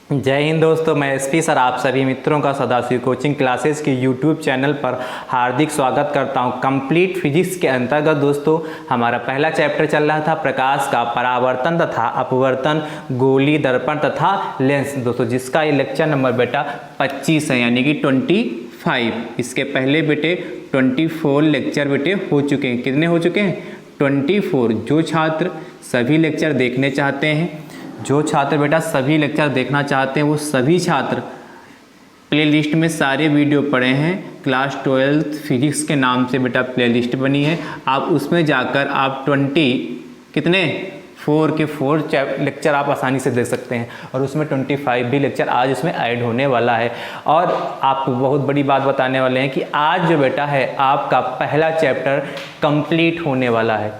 जय हिंद दोस्तों, मैं एसपी सर आप सभी मित्रों का सदाशिव कोचिंग क्लासेस के यूट्यूब चैनल पर हार्दिक स्वागत करता हूं। कंप्लीट फिजिक्स के अंतर्गत दोस्तों हमारा पहला चैप्टर चल रहा था प्रकाश का परावर्तन तथा अपवर्तन, गोली, दर्पण तथा लेंस दोस्तों, जिसका ये लेक्चर नंबर बेटा 25 है, यानी कि 25। इसके पहले बेटे 24 लेक्चर बेटे हो चुके हैं। कितने हो चुके हैं? 24। जो छात्र सभी लेक्चर देखने चाहते हैं, जो छात्र बेटा सभी लेक्चर देखना चाहते हैं, वो सभी छात्र प्लेलिस्ट में सारे वीडियो पड़े हैं। क्लास 12 फिजिक्स के नाम से बेटा प्लेलिस्ट बनी है, आप उसमें जाकर आप 4 के 4 लेक्चर आप आसानी से देख सकते हैं, और उसमें 25 भी लेक्चर आज उसमें ऐड होने वाला है। और आपको बहुत बड़ी बात बताने वाले हैं कि आज जो बेटा है आपका पहला चैप्टर कंप्लीट होने वाला है।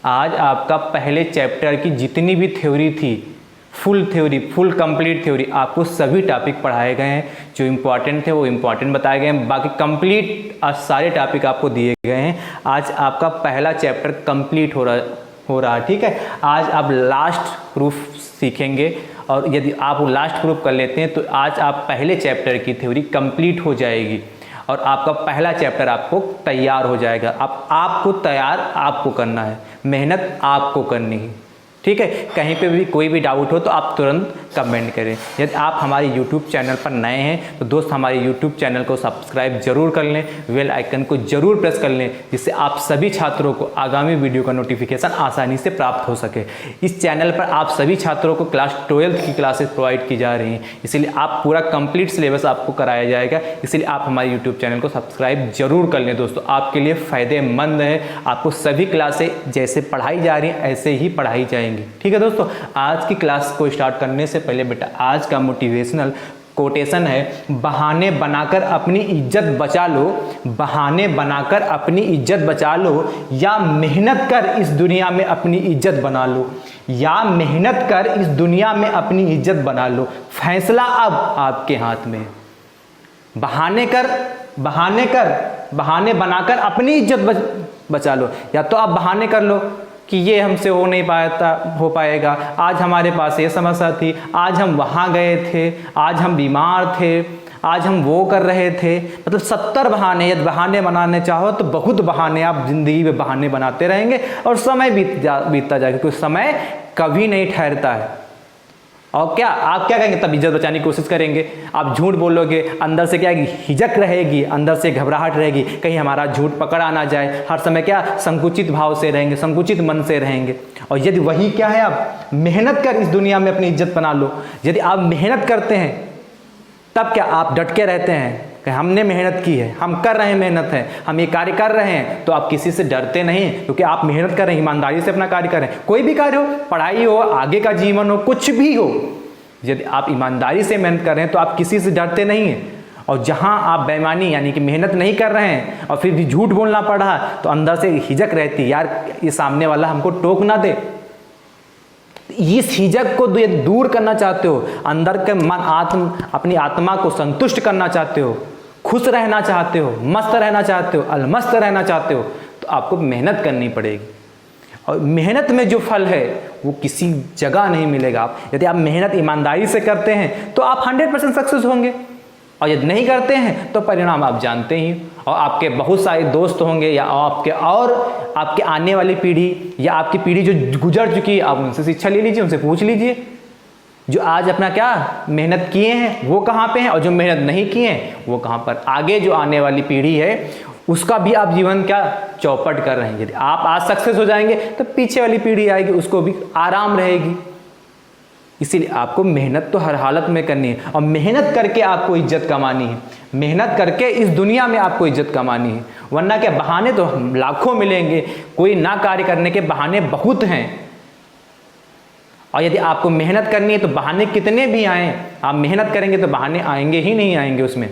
आज आपका पहले चैप्टर की जितनी भी थ्योरी थी, फुल कंप्लीट थ्योरी, आपको सभी टॉपिक पढ़ाए गए हैं। जो इम्पॉर्टेंट थे वो इम्पॉर्टेंट बताए गए हैं, बाकी कंप्लीट आज सारे टॉपिक आपको दिए गए हैं। आज आपका पहला चैप्टर कंप्लीट हो रहा है, ठीक है। आज आप लास्ट प्रूफ सीखेंगे, और यदि आप लास्ट प्रूफ कर लेते हैं तो आज आप पहले चैप्टर की थ्योरी कंप्लीट हो जाएगी, और आपका पहला चैप्टर आपको तैयार हो जाएगा। आपको तैयार आपको करना है, मेहनत आपको करनी है, ठीक है। कहीं पे भी कोई भी डाउट हो तो आप तुरंत कमेंट करें। यदि आप हमारे यूट्यूब चैनल पर नए हैं तो दोस्त हमारे यूट्यूब चैनल को सब्सक्राइब जरूर कर लें, बेल आइकन को जरूर प्रेस कर लें, जिससे आप सभी छात्रों को आगामी वीडियो का नोटिफिकेशन आसानी से प्राप्त हो सके। इस चैनल पर आप सभी छात्रों को क्लास 12 की क्लासेस प्रोवाइड की जा रही हैं, इसीलिए आप पूरा कंप्लीट सिलेबस आपको कराया जाएगा। इसलिए आप हमारे यूट्यूब चैनल को सब्सक्राइब जरूर कर लें दोस्तों, आपके लिए फ़ायदेमंद है। आपको सभी क्लासें जैसे पढ़ाई जा रही हैं ऐसे ही पढ़ाई जाएंगी, ठीक है दोस्तों। आज की क्लास को स्टार्ट करने से पहले बेटा आज का मोटिवेशनल कोटेशन है, बहाने बनाकर अपनी इज्जत बचा लो, बहाने बनाकर अपनी इज्जत बचा लो, या मेहनत कर इस दुनिया में अपनी इज्जत बना लो, या मेहनत कर इस दुनिया में अपनी इज्जत बना लो। फैसला अब आपके हाथ में है। बहाने बनाकर अपनी इज्जत बचा लो, या तो आप बहाने कर लो कि ये हमसे हो पाएगा, आज हमारे पास ये समस्या थी, आज हम वहाँ गए थे, आज हम बीमार थे, आज हम वो कर रहे थे, मतलब 70 बहाने। यदि बहाने बनाने चाहो तो बहुत बहाने, आप जिंदगी में बहाने बनाते रहेंगे और समय बीतता जाएगा, क्योंकि समय कभी नहीं ठहरता है। और आप क्या करेंगे? तब इज्जत बचाने की कोशिश करेंगे। आप झूठ बोलोगे, अंदर से क्या हिचक रहेगी, अंदर से घबराहट रहेगी, कहीं हमारा झूठ पकड़ा ना जाए। हर समय क्या संकुचित भाव से रहेंगे, संकुचित मन से रहेंगे। और यदि वही क्या है, आप मेहनत कर इस दुनिया में अपनी इज्जत बना लो। यदि आप मेहनत करते हैं तब क्या आप डट के रहते हैं कि हमने मेहनत की है, हम कर रहे हैं, मेहनत है, हम ये कार्य कर रहे हैं, तो आप किसी से डरते नहीं, क्योंकि आप मेहनत कर रहे हैं, ईमानदारी से अपना कार्य कर रहे हैं। कोई भी कार्य हो, पढ़ाई हो, आगे का जीवन हो, कुछ भी हो, यदि आप ईमानदारी से मेहनत कर रहे हैं तो आप किसी से डरते नहीं हैं। और जहां आप बेईमानी यानी कि मेहनत नहीं कर रहे हैं और फिर भी झूठ बोलना पड़ रहा है, तो अंदर से हिचक रहती, यार ये सामने वाला हमको टोक ना दे। इस हिचक को दूर करना चाहते हो, अंदर के अपनी आत्मा को संतुष्ट करना चाहते हो, खुश रहना चाहते हो, मस्त रहना चाहते हो, अलमस्त रहना चाहते हो, तो आपको मेहनत करनी पड़ेगी। और मेहनत में जो फल है वो किसी जगह नहीं मिलेगा। यदि आप मेहनत ईमानदारी से करते हैं तो आप 100% सक्सेस होंगे, और यदि नहीं करते हैं तो परिणाम आप जानते ही। और आपके बहुत सारे दोस्त होंगे, या आपके आने वाली पीढ़ी, या आपकी पीढ़ी जो गुजर चुकी है, आप उनसे शिक्षा ले लीजिए, उनसे पूछ लीजिए, जो आज अपना क्या मेहनत किए हैं वो कहाँ पे हैं, और जो मेहनत नहीं किए हैं वो कहाँ पर। आगे जो आने वाली पीढ़ी है उसका भी आप जीवन क्या चौपट कर रहे हैं। यदि आप आज सक्सेस हो जाएंगे तो पीछे वाली पीढ़ी आएगी, उसको भी आराम रहेगी। इसीलिए आपको मेहनत तो हर हालत में करनी है, और मेहनत करके आपको इज्जत कमानी है, मेहनत करके इस दुनिया में आपको इज्जत कमानी है। वरना क्या, बहाने तो लाखों मिलेंगे, कोई ना कार्य करने के बहाने बहुत हैं। और यदि आपको मेहनत करनी है तो बहाने कितने भी आए, आप मेहनत करेंगे तो बहाने आएंगे ही नहीं आएंगे उसमें।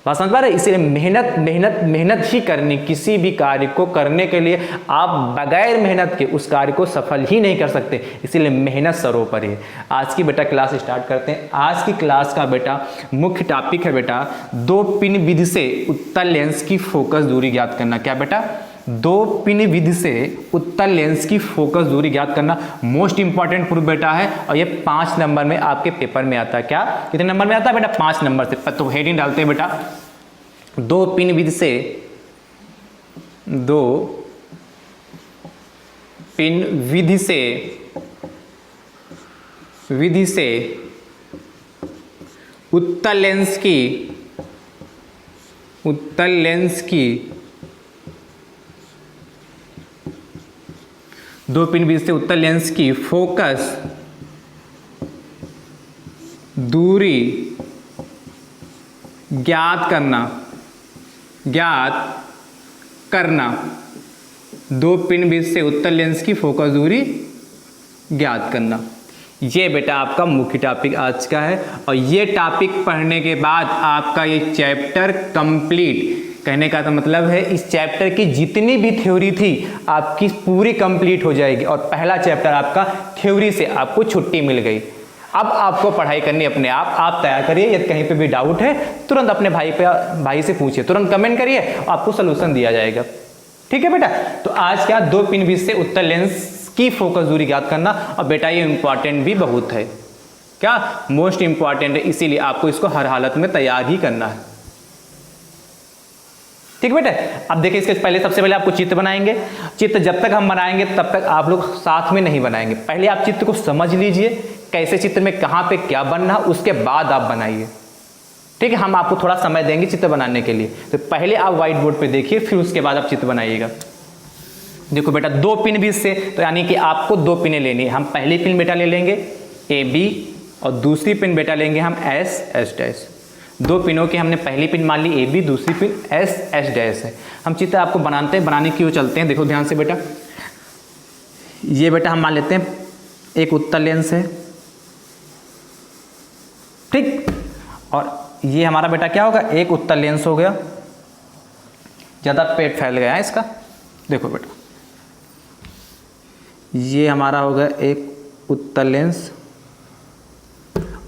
बात समझ पा रहे? इसलिए मेहनत ही करनी। किसी भी कार्य को करने के लिए आप बगैर मेहनत के उस कार्य को सफल ही नहीं कर सकते, इसीलिए मेहनत सर्वोपरि है। आज की बेटा क्लास स्टार्ट करते हैं। आज की क्लास का बेटा मुख्य टॉपिक है बेटा 2 पिन विधि से उत्तल लेंस की फोकस दूरी ज्ञात करना। क्या बेटा? दो पिन विधि से उत्तल लेंस की फोकस दूरी ज्ञात करना मोस्ट इंपॉर्टेंट प्रूफ बेटा है, और ये 5 नंबर में आपके पेपर में आता है। क्या कितने नंबर में आता है बेटा? 5 नंबर से। तो हेडिंग डालते हैं बेटा, दो पिन विधि से, दो पिन विधि से उत्तल लेंस की दो पिन विधि से उत्तल लेंस की फोकस दूरी ज्ञात करना दो पिन विधि से उत्तल लेंस की फोकस दूरी ज्ञात करना। ये बेटा आपका मुख्य टॉपिक आज का है, और ये टॉपिक पढ़ने के बाद आपका ये चैप्टर कंप्लीट, कहने का तो मतलब है इस चैप्टर की जितनी भी थ्योरी थी आपकी पूरी कंप्लीट हो जाएगी, और पहला चैप्टर आपका थ्योरी से आपको छुट्टी मिल गई। अब आपको पढ़ाई करनी अपने आप तैयार करिए। यदि कहीं पे भी डाउट है तुरंत अपने भाई से पूछिए, तुरंत कमेंट करिए, आपको सोल्यूशन दिया जाएगा। ठीक है बेटा? तो आज क्या, दो पिन विधि से उत्तल लेंस की फोकस दूरी ज्ञात करना, और बेटा ये इंपॉर्टेंट भी बहुत है। क्या मोस्ट इंपॉर्टेंट है, इसीलिए आपको इसको हर हालत में तैयार ही करना है। ठीक बेटा? अब देखिए, इसके पहले सबसे पहले आपको चित्र बनाएंगे। चित्र जब तक हम बनाएंगे तब तक आप लोग साथ में नहीं बनाएंगे। पहले आप चित्र को समझ लीजिए, कैसे चित्र में कहां पे क्या बनना, उसके बाद आप बनाइए। ठीक है? हम आपको थोड़ा समय देंगे चित्र बनाने के लिए, तो पहले आप व्हाइट बोर्ड पे देखिए, फिर उसके बाद आप चित्र बनाइएगा। देखो बेटा, दो पिन बीच से, तो यानी कि आपको दो पिनें लेनी है। हम पहली पिन बेटा ले लेंगे AB, और दूसरी पिन बेटा लेंगे हम S दो पिनों की हमने पहली पिन मान ली AB, दूसरी पिन S है। हम चित्र आपको बनाने की ओर चलते हैं। देखो ध्यान से बेटा, ये बेटा हम मान लेते हैं एक उत्तल लेंस है। ठीक? और ये हमारा बेटा क्या होगा, एक उत्तल लेंस हो गया। ज़्यादा पेट फैल गया है इसका। देखो बेटा, ये हमारा हो गया एक उत्तल लेंस,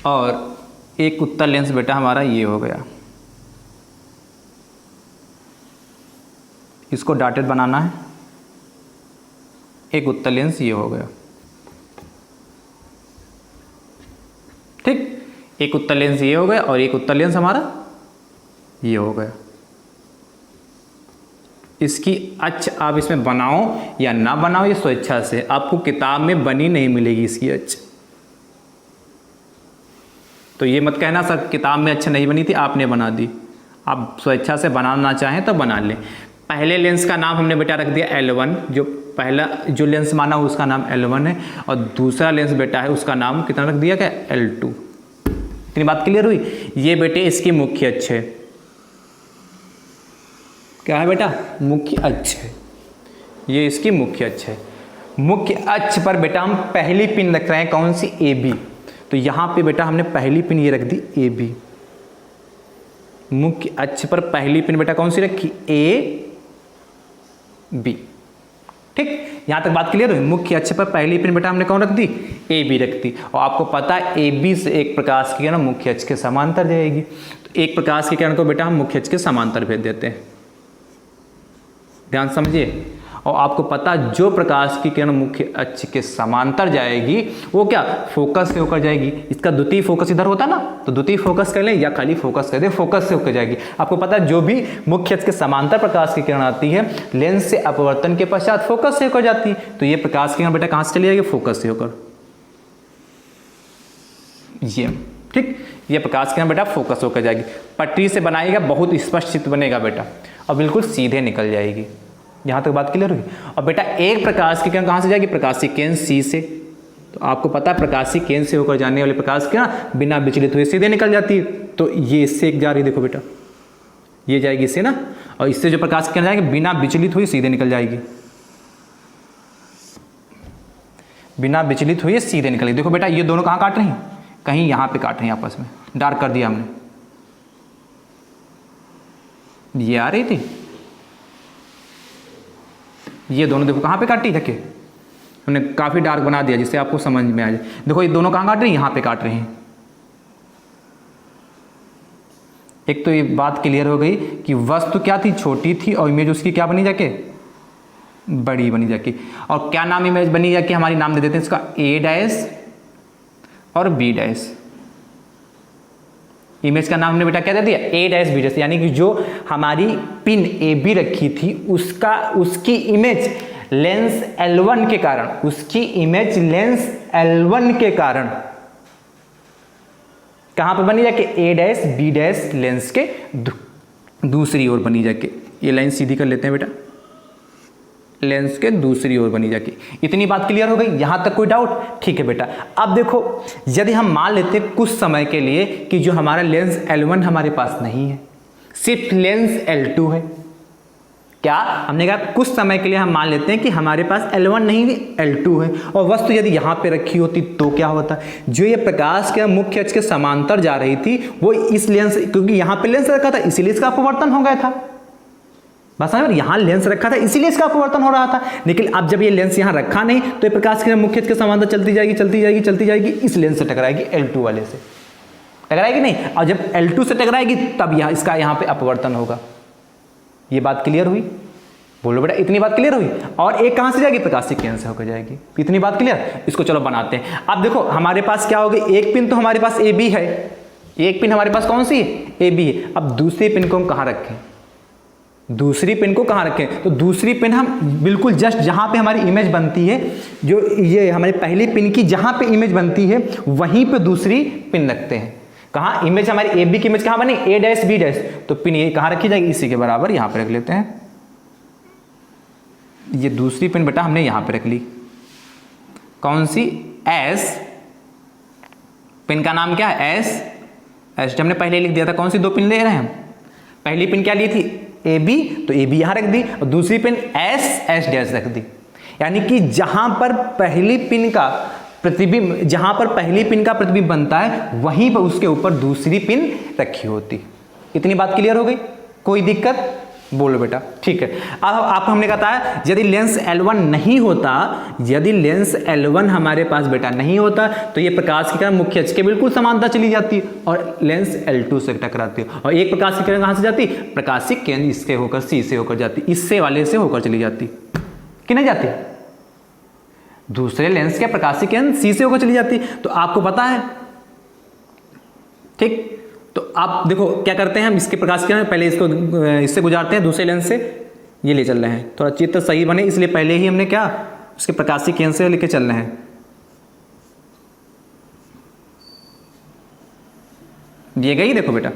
और एक उत्तल लेंस बेटा हमारा ये हो गया। इसको डॉटेड बनाना है। एक उत्तल लेंस ये हो गया। ठीक? एक उत्तल लेंस ये हो गया, और एक उत्तल लेंस हमारा ये हो गया। इसकी अक्ष आप इसमें बनाओ या ना बनाओ, ये स्वेच्छा से, आपको किताब में बनी नहीं मिलेगी इसकी अक्ष। तो ये मत कहना सर किताब में अक्ष नहीं बनी थी, आपने बना दी। आप स्वेच्छा से बनाना चाहें तो बना लें। पहले लेंस का नाम हमने बेटा रख दिया L1, जो पहला जो लेंस माना उसका नाम L1 है, और दूसरा लेंस बेटा है उसका नाम कितना रख दिया क्या, L2। इतनी बात क्लियर हुई? ये बेटे इसकी मुख्य अक्ष है। क्या है बेटा? मुख्य अक्ष है। ये इसकी मुख्य अक्ष है। मुख्य अक्ष पर बेटा हम पहली पिन रख रहे हैं, कौन सी, AB। तो यहां पे बेटा हमने पहली पिन ये रख दी AB। मुख्य अक्ष पर पहली पिन बेटा कौन सी रखी, AB। ठीक? यहां तक बात क्लियर हुई? मुख्य अक्ष पर पहली पिन बेटा हमने कौन रख दी, AB रख दी। और आपको पता है AB से एक प्रकाश की किरण मुख्य अक्ष के समांतर जाएगी। तो एक प्रकाश की किरण को बेटा हम मुख्य अक्ष के समांतर भेज देते हैं। ध्यान समझिए। और आपको पता, जो प्रकाश की किरण मुख्य अक्ष के समांतर जाएगी वो क्या, फोकस से होकर जाएगी। इसका द्वितीय फोकस इधर होता ना, तो द्वितीय फोकस कर लें या खाली फोकस कर दें, फोकस से होकर जाएगी। आपको पता है जो भी मुख्य अक्ष के समांतर प्रकाश की किरण आती है, लेंस से अपवर्तन के पश्चात फोकस से होकर जाती है। तो ये प्रकाश की किरण बेटा कहां से चली जाएगी, फोकस से होकर। ये ठीक, ये प्रकाश की किरण बेटा फोकस होकर जाएगी। पटरी से बनाएगा, बहुत स्पष्ट चित्र बनेगा बेटा, और बिल्कुल सीधे निकल जाएगी। यहाँ तक बात क्लियर हुई? और बेटा एक प्रकाश की किरण कहाँ से जाएगी, प्रकाशीय केंद्र C से। तो आपको पता है प्रकाशीय केंद्र से होकर जाने वाली प्रकाश की किरण बिना विचलित हुए सीधे निकल जाती है। तो ये इससे एक जा रही है, देखो बेटा ये जाएगी इससे ना, और इससे जो प्रकाश की किरण जाएगी बिना विचलित हुई सीधे निकल जाएगी, बिना विचलित हुए सीधे निकलेगी। देखो बेटा ये दोनों कहाँ काट रही हैं, कहीं यहाँ पे काट रही हैं आपस में, डार्क कर दिया हमने। ये आ रही थी, ये दोनों देखो कहाँ पे काटी, देखिए हमने काफ़ी डार्क बना दिया जिससे आपको समझ में आ जाए। देखो ये दोनों कहाँ काट रही हैं, यहाँ पे काट रही हैं। एक तो ये बात क्लियर हो गई कि वस्तु क्या थी, छोटी थी, और इमेज उसकी क्या बनी जाके, बड़ी बनी जाके। और क्या नाम इमेज बनी जाके हमारी, नाम दे देते हैं इसका ए डैश और बी डैश। इमेज का नाम हमने बेटा क्या दे दिया, ए डैश बी डैश, यानी कि जो हमारी पिन ए बी रखी थी उसकी इमेज लेंस L1 के कारण, उसकी इमेज लेंस L1 के कारण कहां पर बनी जाके, ए डैश बी डैश लेंस के दूसरी ओर बनी जाके। ये लाइन सीधी कर लेते हैं बेटा, लेंस के दूसरी ओर बनी जाके। इतनी बात क्लियर हो गई, यहां तक कोई डाउट? ठीक है बेटा। अब देखो यदि हम मान लेते हैं कुछ समय के लिए कि जो हमारा लेंस L1 हमारे पास नहीं है, सिर्फ लेंस L2 है। क्या हमने कहा कुछ समय के लिए हम मान लेते हैं कि हमारे पास L1 नहीं L2 है, और वस्तु यदि यहां पे रखी होती तो क्या होता, जो ये प्रकाश के मुख्य अक्ष के समांतर जा रही थी वो इस लेंस, क्योंकि यहां पे लेंस रखा था इसीलिए इसका अपवर्तन हो गया था। बस यहां लेंस रखा था इसीलिए इसका अपवर्तन हो रहा था। लेकिन अब जब ये लेंस यहां रखा नहीं तो ये प्रकाश के मुख्य अक्ष के समांतर चलती जाएगी चलती जाएगी चलती जाएगी, इस लेंस से टकराएगी L2 वाले से, टकराएगी नहीं, और जब L2 से टकराएगी तब इसका यहां पे अपवर्तन होगा। ये बात क्लियर हुई? बोलो बेटा, इतनी बात क्लियर हुई? और एक कहां से जाएगी, प्रकाशिक किरण से होकर जाएगी। इतनी बात क्लियर? इसको चलो बनाते हैं। अब देखो हमारे पास क्या होगी, एक पिन तो हमारे पास AB है, एक पिन हमारे पास कौन सी है, AB है। अब दूसरी पिन को हम कहां रखें, दूसरी पिन को कहां रखें, तो दूसरी पिन हम बिल्कुल जस्ट जहां पे हमारी इमेज बनती है, जो ये हमारी पहली पिन की जहां पे इमेज बनती है वहीं पे दूसरी पिन रखते हैं। कहां इमेज हमारी AB की इमेज कहां बनी, A डैश B डैश, तो पिन ये कहां रखी जाएगी, इसी के बराबर यहां पे रख लेते हैं। ये दूसरी पिन बेटा हमने यहां पे रख ली, कौन सी, S, पिन का नाम क्या है, S हमने पहले लिख दिया था। कौन सी दो पिन ले रहे हैं हम, पहली पिन क्या ली थी, AB, तो AB यहां रख दी, और दूसरी पिन S डैश रख दी। यानी कि जहां पर पहली पिन का प्रतिबिंब, जहां पर पहली पिन का प्रतिबिंब बनता है वहीं पर उसके ऊपर दूसरी पिन रखी होती। इतनी बात क्लियर हो गई? कोई दिक्कत? बोलो बेटा। ठीक है। अब आपको हमने कहा था यदि लेंस L1 नहीं होता, यदि लेंस L1 हमारे पास बेटा नहीं होता तो ये प्रकाश की किरण मुख्य अक्ष के बिल्कुल समांतर चली जाती है और लेंस L2 से टकराती है, और एक प्रकाश की किरण कहां से जाती, प्रकाशिक किरण इससे होकर C से होकर जाती, इससे वाले से होकर चली जाती कि नहीं जाती, दूसरे लेंस के प्रकाशिक किरण C से होकर चली जाती। तो आपको पता है, ठीक, तो आप देखो क्या करते हैं हम, इसके प्रकाश किरण पहले इसको इससे गुजारते हैं दूसरे लेंस से, ये ले चल रहे हैं, थोड़ा चित्र सही बने इसलिए पहले ही हमने क्या उसके प्रकाशिक किरण से लेके चल रहे हैं। ये गई देखो बेटा,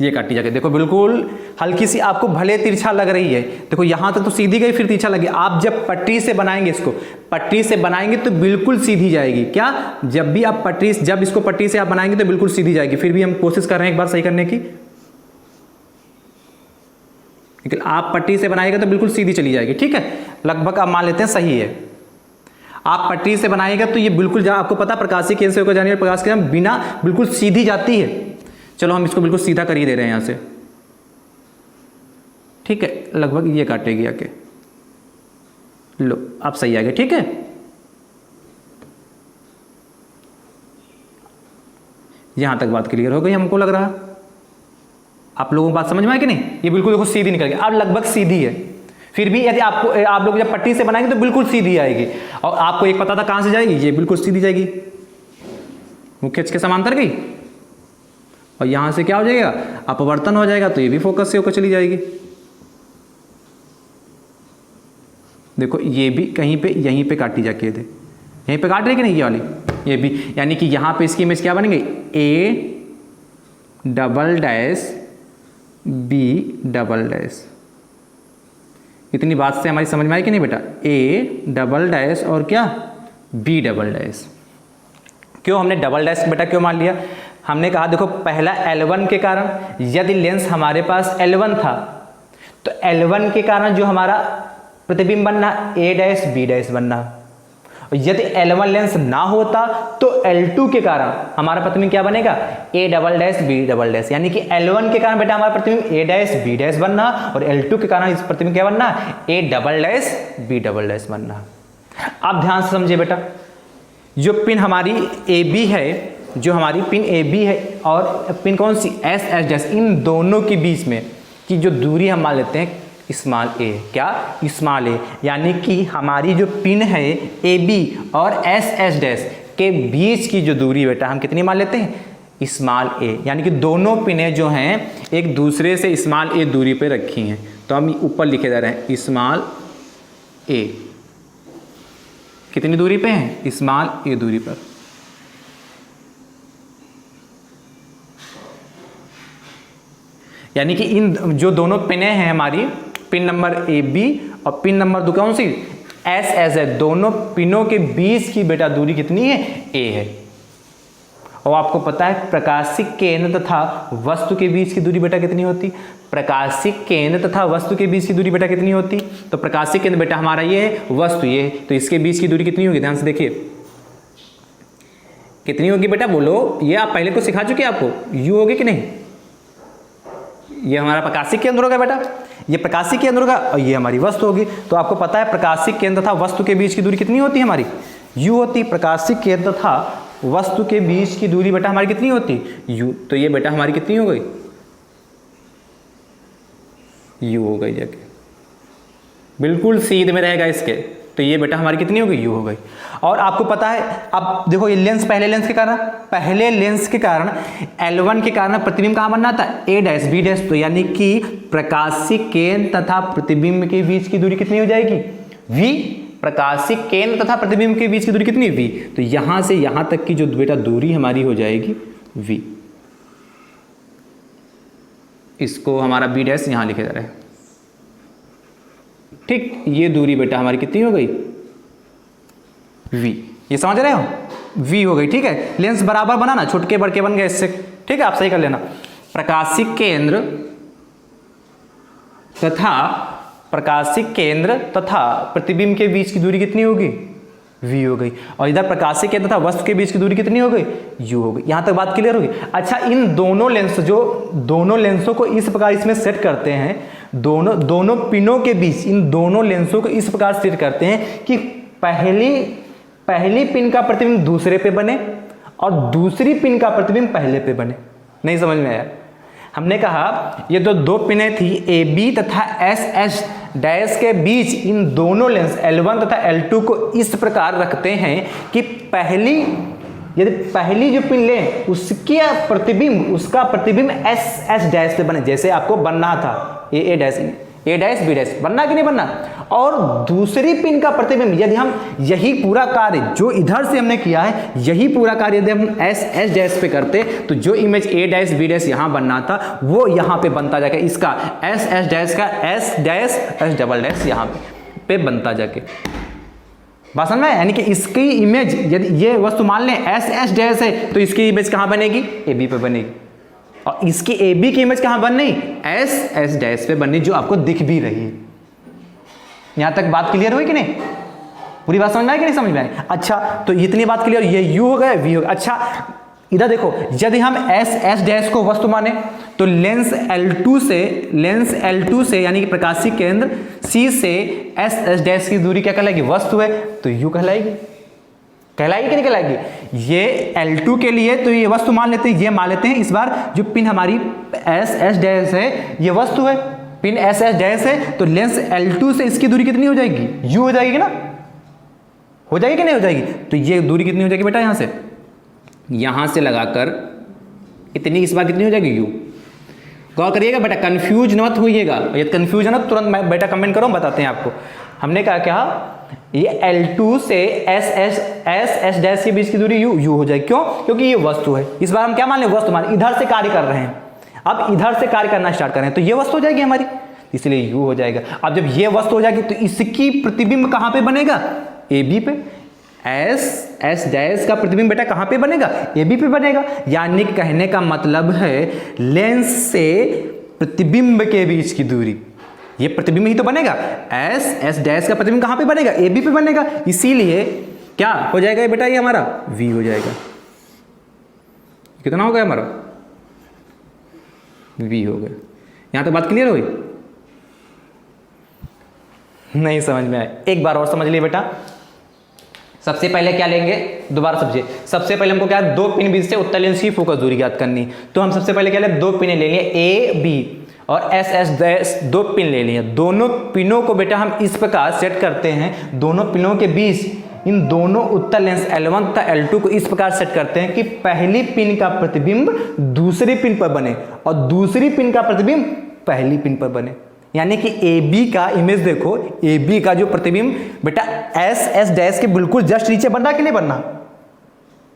ये काटी जाके देखो बिल्कुल हल्की सी आपको भले तिरछा लग रही है, देखो यहां तक तो सीधी गई फिर तिरछा लगी। आप जब पटरी से बनाएंगे, इसको पटरी से बनाएंगे तो बिल्कुल सीधी जाएगी। क्या, जब भी आप पटरी, जब इसको पटरी से आप बनाएंगे तो बिल्कुल सीधी जाएगी। फिर भी हम कोशिश कर रहे हैं एक बार सही करने की, लेकिन आप पटरी से बनाएंगे तो बिल्कुल सीधी चली जाएगी। ठीक है, लगभग आप मान लेते हैं सही है। आप पटरी से बनाएंगे तो ये बिल्कुल, जहां आपको पता प्रकाशिक किरण से होकर जाने, प्रकाश किरण बिना बिल्कुल सीधी जाती है। चलो हम इसको बिल्कुल सीधा कर ही दे रहे हैं यहां से, ठीक है, लगभग ये काटेगी आके, लो आप सही आ गए। ठीक है, यहां तक बात क्लियर हो गई हमको लग रहा, आप लोगों को बात समझ में आई कि नहीं? ये बिल्कुल देखो सीधी निकल गई, अब लगभग सीधी है। फिर भी यदि आपको, आप लोग जब पट्टी से बनाएंगे तो बिल्कुल सीधी आएगी, और आपको एक पता था कहां से जाएगी, ये बिल्कुल सीधी जाएगी, मुख्य अक्ष के समांतर गई, और यहां से क्या हो जाएगा, अपवर्तन हो जाएगा, तो ये भी फोकस से होकर चली जाएगी। देखो ये भी कहीं पे यहीं पे काटी जाके थे, यहीं पे काट रही कि नहीं ये वाली, ये भी, यानी कि यहां पे इसकी इमेज क्या बन गई, A double dash B double dash. इतनी बात से हमारी समझ में आई कि नहीं बेटा, A डबल डैश और क्या B डबल डैश। क्यों हमने डबल डैश बेटा क्यों मान लिया, हमने कहा देखो पहला L1 के कारण, यदि लेंस हमारे पास L1 था तो L1 के कारण जो हमारा प्रतिबिंब बनना A डैश B डैश बनना, और यदि L1 लेंस ना होता तो L2 के कारण हमारा प्रतिबिंब क्या बनेगा, A double dash B double dash. यानी कि L1 के कारण बेटा हमारा प्रतिबिंब A डैश B डैश बनना, और L2 के कारण इस प्रतिबिंब क्या बनना, A double dash B double dash बनना। अब ध्यान से समझिए बेटा, जो पिन हमारी AB है, जो हमारी पिन ए बी है और पिन कौन सी एस एस डैश, इन दोनों के बीच में की जो दूरी हम मान लेते हैं स्मॉल ए, क्या स्मॉल ए, यानी कि हमारी जो पिन है ए बी और एस एस डैश के बीच की जो दूरी बेटा हम कितनी मान लेते हैं स्मॉल ए, यानी कि दोनों पिनें जो हैं एक दूसरे से स्मॉल ए दूरी पे रखी हैं। तो हम ऊपर लिखे जा रहे हैं स्मॉल ए कितनी दूरी पे हैं स्मॉल ए दूरी पर। यानी कि इन जो दोनों पिनें हैं हमारी पिन नंबर ए बी और पिन नंबर 2 कौन सी एस एस है, दोनों पिनों के बीच की बेटा दूरी कितनी है ए है। और आपको पता है प्रकाशिक केंद्र तथा वस्तु के बीच की दूरी बेटा कितनी होती, प्रकाशिक केंद्र तथा वस्तु के बीच की दूरी बेटा कितनी होती। तो प्रकाशिक केंद्र बेटा हमारा ये है, वस्तु ये है, तो इसके बीच की दूरी कितनी होगी, ध्यान से देखिए कितनी होगी बेटा बोलो। ये आप पहले को सिखा चुके आपको, यू होगी कि नहीं, ये हमारा प्रकाशिक केंद्र होगा बेटा, ये प्रकाशिक केंद्र होगा और ये हमारी वस्तु होगी। तो आपको पता है प्रकाशिक केंद्र तथा वस्तु के बीच की दूरी कितनी होती है हमारी, यू होती। प्रकाशिक केंद्र तथा वस्तु के बीच की दूरी बेटा हमारी कितनी होती, यू। तो ये बेटा हमारी कितनी हो गई, यू हो गई जाके, बिल्कुल सीध में रहेगा इसके। तो ये बेटा हमारी कितनी हो गई, यू हो गई। और आपको पता है अब देखो ये लेंस, पहले लेंस के कारण L1 के कारण प्रतिबिंब कहाँ बनना था, ए डैश बी डैश। तो यानी कि प्रकाशिक केंद्र तथा प्रतिबिंब के बीच की दूरी कितनी हो जाएगी, v। प्रकाशिक केंद्र तथा प्रतिबिंब के बीच की दूरी कितनी, v। तो यहां से यहां तक की जो बेटा दूरी हमारी हो जाएगी v। इसको हमारा b डैश यहां लिखे जा रहा है, ठीक। ये दूरी बेटा हमारी कितनी हो गई, v। ये समझ रहे हो, v हो गई, ठीक है। लेंस बराबर बनाना, छुटके बड़के बन गए इससे, ठीक है, आप सही कर लेना। प्रकाशिक केंद्र तथा प्रतिबिंब के बीच की दूरी कितनी होगी, v हो गई। और इधर प्रकाशिक केंद्र तथा वस्तु के बीच की दूरी कितनी हो गई, u हो गई। यहां तक बात क्लियर होगी। अच्छा, इन दोनों लेंसों को इस प्रकार इसमें सेट करते हैं, दोनों पिनों के बीच इन दोनों लेंसों को इस प्रकार सेट करते हैं कि पहली पिन का प्रतिबिंब दूसरे पे बने और दूसरी पिन का प्रतिबिंब पहले पे बने। नहीं समझ में आया, हमने कहा ये दो पिनें थी ए बी तथा एस एस डैश के बीच, इन दोनों लेंस L1 तथा L2 को इस प्रकार रखते हैं कि यदि पहली जो पिन लें उसका प्रतिबिंब एस एस डैश पे बने, जैसे आपको बनना था ए डैश बी डैश, बनना कि नहीं बनना। और दूसरी पिन का प्रतिबिंब यदि हम यही पूरा कार्य जो इधर से हमने किया है, यही पूरा कार्य यदि हम एस एस डैश पे करते तो जो image A dash B dash यहां बनना था वो यहां पे बनता जाके, इसका एस एस डैश का S dash S double dash यहां पे बनता जाके। बात समझ में, यानी कि इसकी इमेज यदि ये वस्तु मान लें एस एस डैश है तो इसकी इमेज कहां बनेगी, ए बी पे बनेगी। और इसकी ए बी की इमेज कहां बननी, एस एस डैश पे बननी, जो आपको दिख भी रही है। यहां तक बात क्लियर हुई कि नहीं, पूरी बात समझ में आई कि नहीं समझ में आई। अच्छा, तो इतनी बात क्लियर, ये यू हो गया, वी हो गया। अच्छा इधर देखो, यदि हम एस एस डैश को वस्तु माने तो लेंस L2 से यानी कि प्रकाशिक केंद्र C से एस एस डैश की दूरी क्या कहलाएगी, वस्तु है, तो यू कहलाएगी कि नहीं कहलाएगी। ये L2 के लिए तो ये वस्तु मान लेते हैं, ये मान लेते हैं इस बार जो पिन हमारी एस एस डैश है ये वस्तु है, पिन एस एस डैश है, तो लेंस L2 से इसकी दूरी कितनी हो जाएगी, u हो जाएगी ना, हो जाएगी कि नहीं हो जाएगी। तो ये दूरी कितनी हो जाएगी बेटा, यहां से लगाकर इतनी, इस बार कितनी हो जाएगी, u। गौर करिएगा बेटा, कंफ्यूज मत होइएगा, यदि कंफ्यूजन है तुरंत मैं बेटा कमेंट करो, बताते हैं आपको। हमने कहा क्या, ये L2 से एस एस डैश के बीच की दूरी u हो जाएगी, क्यों, क्योंकि ये वस्तु है। इस बार हम क्या मान लें, वस्तु मान, इधर से कार्य कर रहे हैं, अब इधर से कार्य करना स्टार्ट कर रहे हैं, तो ये वस्तु हो जाएगी हमारी, इसलिए u हो जाएगा। अब जब ये वस्तु हो जाएगी तो इसकी प्रतिबिंब कहां पे बनेगा, ए बी पे। एस एस डैश का प्रतिबिंब बेटा कहां पे बनेगा, ए बी पे बनेगा। यानी कहने का मतलब है लेंस से प्रतिबिंब के बीच की दूरी, ये प्रतिबिंब ही तो बनेगा, एस एस डैश का प्रतिबिंब कहां पे बनेगा, ए बी पे बनेगा। इसीलिए क्या हो जाएगा ये बेटा, ये हमारा v हो जाएगा। कितना हो गया हमारा, v हो गया। यहां तक बात क्लियर हुई, नहीं समझ में आए, एक बार और समझ लिए बेटा, सबसे पहले क्या लेंगे, दोबारा समझिए, सबसे पहले हमको क्या, दो पिन बीच से उत्तल लेंस की फोकस दूरी ज्ञात करनी। तो हम सबसे पहले क्या ले, दो पिने ले लिए ए बी और एस एस डैश, दो पिन ले लिए। दोनों पिनों को बेटा हम इस प्रकार सेट करते हैं, दोनों पिनों के बीच इन दोनों उत्तल लेंस L1 तथा L2 को इस प्रकार सेट करते हैं कि पहली पिन का प्रतिबिंब दूसरी पिन पर बने और दूसरी पिन का प्रतिबिंब पहली पिन पर बने। यानी कि AB का इमेज देखो, AB का जो प्रतिबिंब बेटा एस एस डैश के बिल्कुल जस्ट नीचे बनना कि नहीं बनना,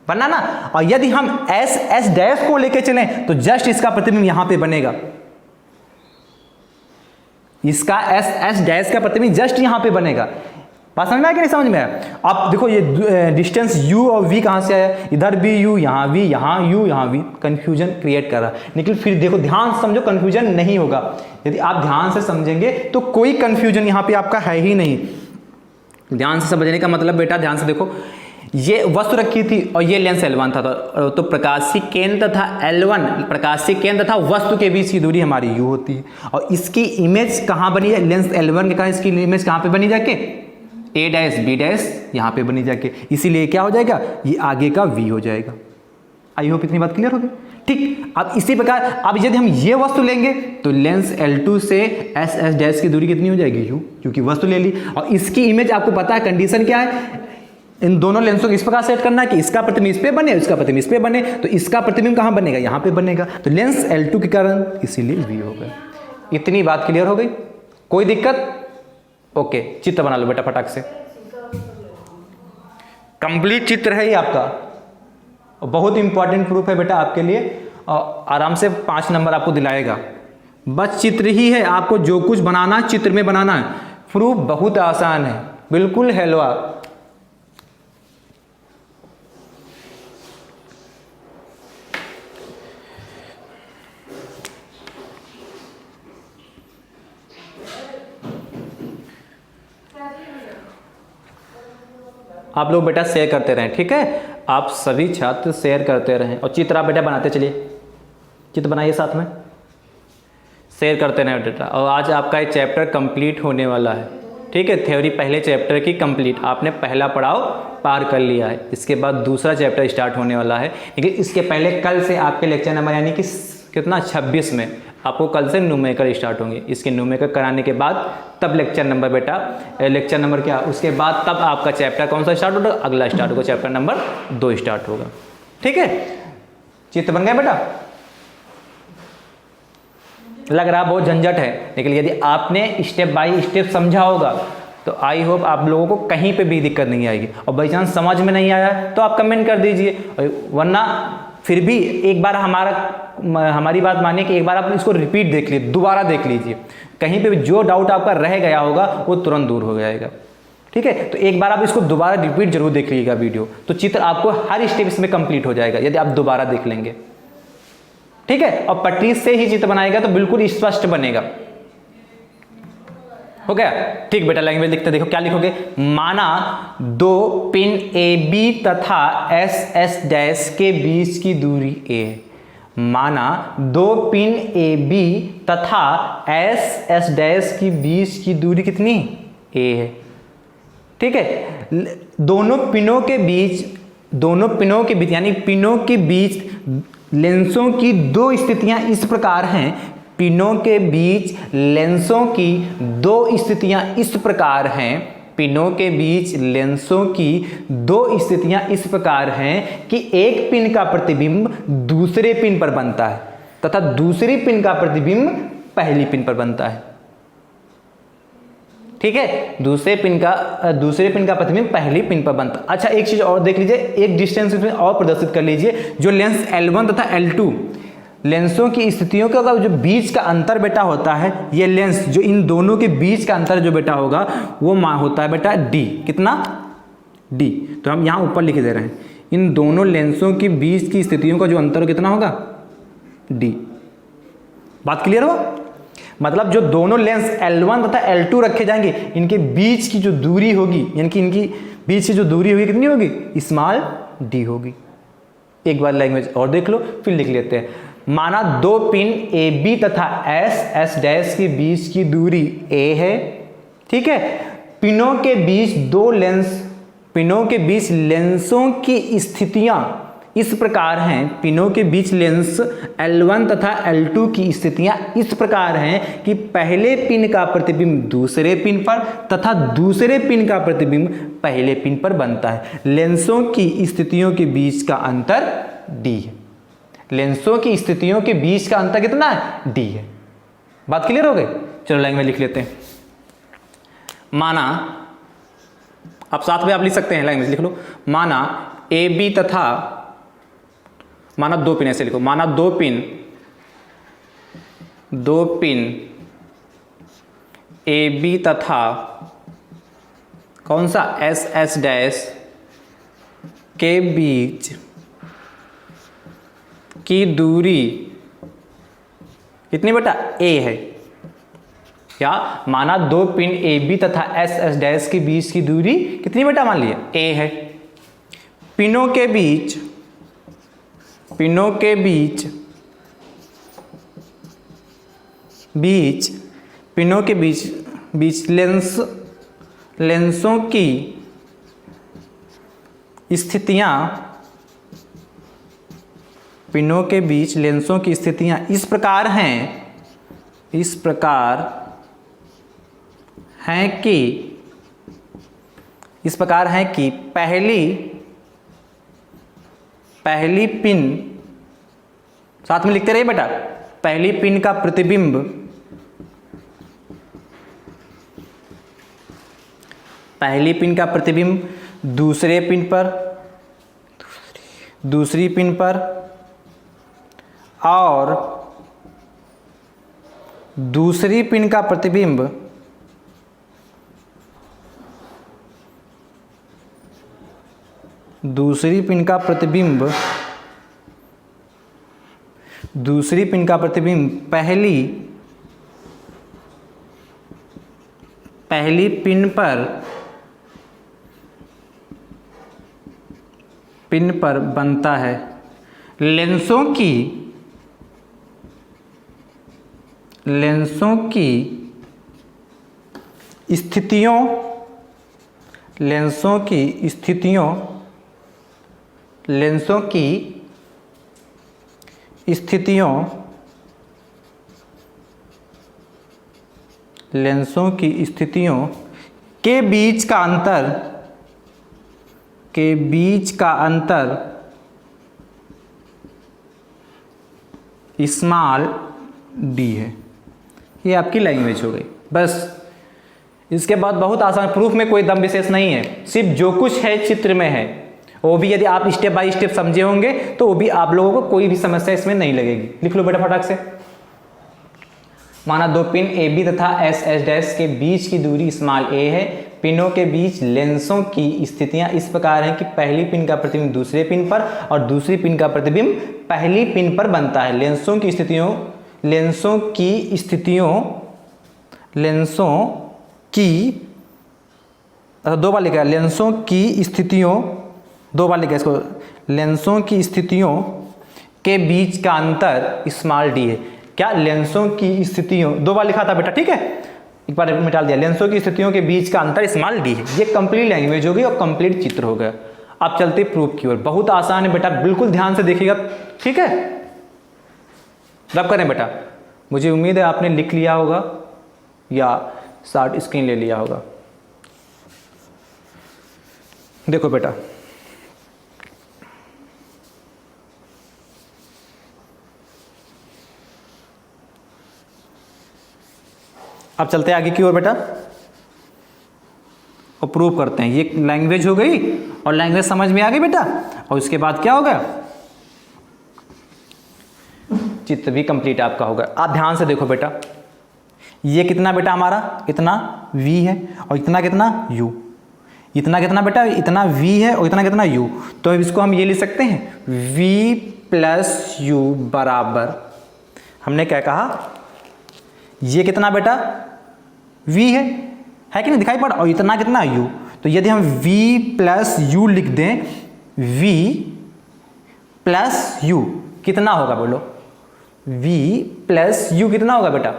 बनना ना। और यदि हम एस एस डैश को लेके चलें तो जस्ट इसका प्रतिबिंब यहां पे बनेगा, इसका एस एस डैश का प्रतिबिंब जस्ट यहां पे बनेगा। बात समझ में आया कि नहीं समझ में आया? अब देखो ये डिस्टेंस u और v कहां से आया, इधर भी u, यहां v, यहां u, यहां v, कंफ्यूजन क्रिएट कर रहा है। लेकिन फिर देखो ध्यान से समझो, कंफ्यूजन नहीं होगा यदि आप ध्यान से समझेंगे तो कोई कंफ्यूजन यहां पे आपका है ही नहीं। ध्यान से समझने का मतलब बेटा ध्यान से देखो, ये वस्तु रखी थी और ये लेंस L1 था, तो प्रकाशीय केंद्र तथा L1, प्रकाशीय केंद्र तथा वस्तु के बीच की दूरी हमारी u होती है। और इसकी इमेज कहां बनी है, लेंस L1 के कहा, इसकी इमेज कहां पे बनी जाके, A डैश B डैश यहाँ पे बनी जाके, इसीलिए क्या हो जाएगा, ये आगे का V हो जाएगा। आई होप इतनी बात क्लियर हो गई। ठीक, अब इसी प्रकार अब यदि हम ये वस्तु लेंगे तो लेंस L2 से एस एस डैश की दूरी कितनी हो जाएगी, u, क्योंकि वस्तु ले ली। और इसकी इमेज आपको पता है, कंडीशन क्या है, इन दोनों लेंसों को इस प्रकार सेट करना है कि इसका प्रतिबिंब इस पे बने, इसका प्रतिबिंब इस पे बने। तो इसका प्रतिबिंब कहाँ बनेगा, यहाँ पे बनेगा, तो लेंस L2 के कारण इसीलिए V हो गया। इतनी बात क्लियर हो गई, कोई दिक्कत? ओके, चित्र बना लो बेटा फटाक से। कंप्लीट चित्र है ये आपका, बहुत इंपॉर्टेंट प्रूफ है बेटा आपके लिए, और आराम से 5 नंबर आपको दिलाएगा। बस चित्र ही है, आपको जो कुछ बनाना है चित्र में बनाना है। प्रूफ बहुत आसान है, बिल्कुल हलवा। आप लोग बेटा शेयर करते रहें, ठीक है, आप सभी छात्र शेयर करते रहें और चित्र आप बेटा बनाते चलिए, चित्र बनाइए साथ में, शेयर करते रहें बेटा। और आज आपका ये चैप्टर कंप्लीट होने वाला है, ठीक है, थ्योरी पहले चैप्टर की कंप्लीट, आपने पहला पड़ाव पार कर लिया है, इसके बाद दूसरा चैप्टर स्टार्ट होने वाला है। लेकिन इसके पहले कल से आपके लेक्चर नंबर यानी कि कितना 26 में आपको कल से न्यूमेरिकल स्टार्ट होंगे। इसके न्यूमेरिकल कराने के बाद तब लेक्चर नंबर बेटा, लेक्चर नंबर क्या, उसके बाद तब आपका चैप्टर कौन सा स्टार्ट होगा, अगला स्टार्ट होगा, चैप्टर नंबर 2 स्टार्ट होगा, ठीक है। चित्र बन गया बेटा? लग रहा बहुत झंझट है, लेकिन यदि आपने स्टेप बाय स्टेप समझा होगा तो आई होप आप लोगों को कहीं पे भी दिक्कत नहीं आएगी। और बाई चांस समझ में नहीं आया तो आप कमेंट कर दीजिए, वरना फिर भी एक बार हमारी बात मानिए कि एक बार आप इसको रिपीट देख लीजिए, दोबारा देख लीजिए, कहीं पे भी जो डाउट आपका रह गया होगा वो तुरंत दूर हो जाएगा, ठीक है। तो एक बार आप इसको दोबारा रिपीट जरूर देख लीजिएगा वीडियो, तो चित्र आपको हर स्टेप इसमें कंप्लीट हो जाएगा यदि आप दोबारा देख लेंगे, ठीक है। और पटरी से ही चित्र बनाएगा तो बिल्कुल स्पष्ट बनेगा, हो गया, ठीक बेटा। लैंग्वेज लिखते देखो क्या लिखोगे, माना दो पिन AB तथा SS डैश के बीच की दूरी A है। माना दो पिन AB तथा SS डैश की बीच की दूरी कितनी A है, ठीक है। दोनों पिनों के बीच यानी पिनों के बीच लेंसों की दो स्थितियां इस प्रकार हैं, पिनों के बीच लेंसों की दो स्थितियां इस प्रकार हैं, पिनों के बीच लेंसों की दो स्थितियां इस प्रकार हैं कि एक पिन का प्रतिबिंब दूसरे पिन पर बनता है तथा दूसरी पिन का प्रतिबिंब पहली पिन पर बनता है, ठीक है। दूसरे पिन का प्रतिबिंब पहली पिन पर बनता है। अच्छा, एक चीज और देख लीजिए, एक डिस्टेंस इसमें और प्रदर्शित कर लीजिए, जो लेंस L1 तथा L2 लेंसों की स्थितियों का जो बीच का अंतर बेटा होता है, ये लेंस जो इन दोनों के बीच का अंतर जो बेटा होगा वो होता है बेटा D, कितना D। तो हम यहाँ ऊपर लिख दे रहे हैं, इन दोनों लेंसों के बीच की स्थितियों का जो अंतर कितना होगा D। बात क्लियर हो? मतलब जो दोनों लेंस L1 तथा L2 रखे जाएंगे, इनके बीच की जो दूरी होगी, यानी कि इनकी बीच की जो दूरी होगी कितनी होगी, स्मॉल d होगी। एक बार लैंग्वेज और देख लो फिर लिख लेते हैं। माना दो पिन AB तथा SS डैश के बीच की दूरी A है, ठीक है। पिनों के बीच दो लेंस पिनों के बीच लेंसों की स्थितियां इस प्रकार हैं, पिनों के बीच लेंस L1 तथा L2 की स्थितियां इस प्रकार हैं कि पहले पिन का प्रतिबिंब दूसरे पिन पर तथा दूसरे पिन का प्रतिबिंब पहले पिन पर बनता है। लेंसों की स्थितियों के बीच का अंतर D है। लेंसों की स्थितियों के बीच का अंतर कितना है? D है। बात क्लियर हो गई? चलो लाइन में लिख लेते हैं। माना, आप साथ में आप लिख सकते हैं, लाइन में लिख लो। माना AB तथा, माना दो पिन, ऐसे लिखो, माना दो पिन AB तथा कौन सा SS डैश के बीच की दूरी कितनी बेटा? A है। क्या? माना दो पिन AB तथा SS डैश के बीच की दूरी कितनी बेटा? मान लिए A है। पिनों के बीच लेंसों की स्थितियां, पिनों के बीच लेंसों की स्थितियां इस प्रकार हैं कि पहली पिन, साथ में लिखते रहिए बेटा, पहली पिन का प्रतिबिंब दूसरी पिन पर और दूसरी पिन का प्रतिबिंब दूसरी पिन का प्रतिबिंब पहली पिन पर बनता है। लेंसों की स्थितियों के बीच का अंतर स्मॉल d है। ये आपकी लैंग्वेज हो गई। बस इसके बाद बहुत आसान, प्रूफ में कोई दम विशेष नहीं है, सिर्फ जो कुछ है चित्र में है, वो भी यदि आप स्टेप बाय स्टेप समझे होंगे तो वो भी आप लोगों को कोई भी समस्या इसमें नहीं लगेगी। लिख लो बेटा फटाक से। माना दो पिन AB तथा SS डैश के बीच की दूरी स्मॉल a है। पिनों के बीच लेंसों की स्थितियां इस प्रकार हैं कि पहली पिन का प्रतिबिंब दूसरे पिन पर और दूसरी पिन का प्रतिबिंब पहली पिन पर बनता है। लेंसों की दो बार लिखा है, लेंसों की स्थितियों के बीच का अंतर स्मॉल d है। क्या? लेंसों की स्थितियों, दो बार लिखा था बेटा, ठीक है, एक बार मिटा दिया। लेंसों की स्थितियों के बीच का अंतर स्मॉल d है। ये कंप्लीट लैंग्वेज हो गई और कंप्लीट चित्र हो गया। अब चलते प्रूफ की ओर। बहुत आसान है बेटा, बिल्कुल ध्यान से देखिएगा, ठीक है। रब करें बेटा। मुझे उम्मीद है आपने लिख लिया होगा या शॉर्ट स्क्रीन ले लिया होगा। देखो बेटा, अब चलते हैं आगे की ओर बेटा और प्रूव करते हैं। ये लैंग्वेज हो गई और लैंग्वेज समझ में आ गई बेटा, और उसके बाद क्या होगा? चित्र भी कंप्लीट आपका होगा। आप ध्यान से देखो बेटा, ये कितना बेटा हमारा? इतना v है और इतना कितना u। इतना कितना बेटा? इतना v है और इतना कितना u। तो इसको हम ये लिख सकते हैं v प्लस u बराबर, हमने क्या कहा? ये कितना बेटा? v है कि नहीं? दिखाई पड़। और इतना कितना? u। तो यदि हम v प्लस u लिख दें, v प्लस u कितना होगा? बोलो, v प्लस u कितना होगा बेटा?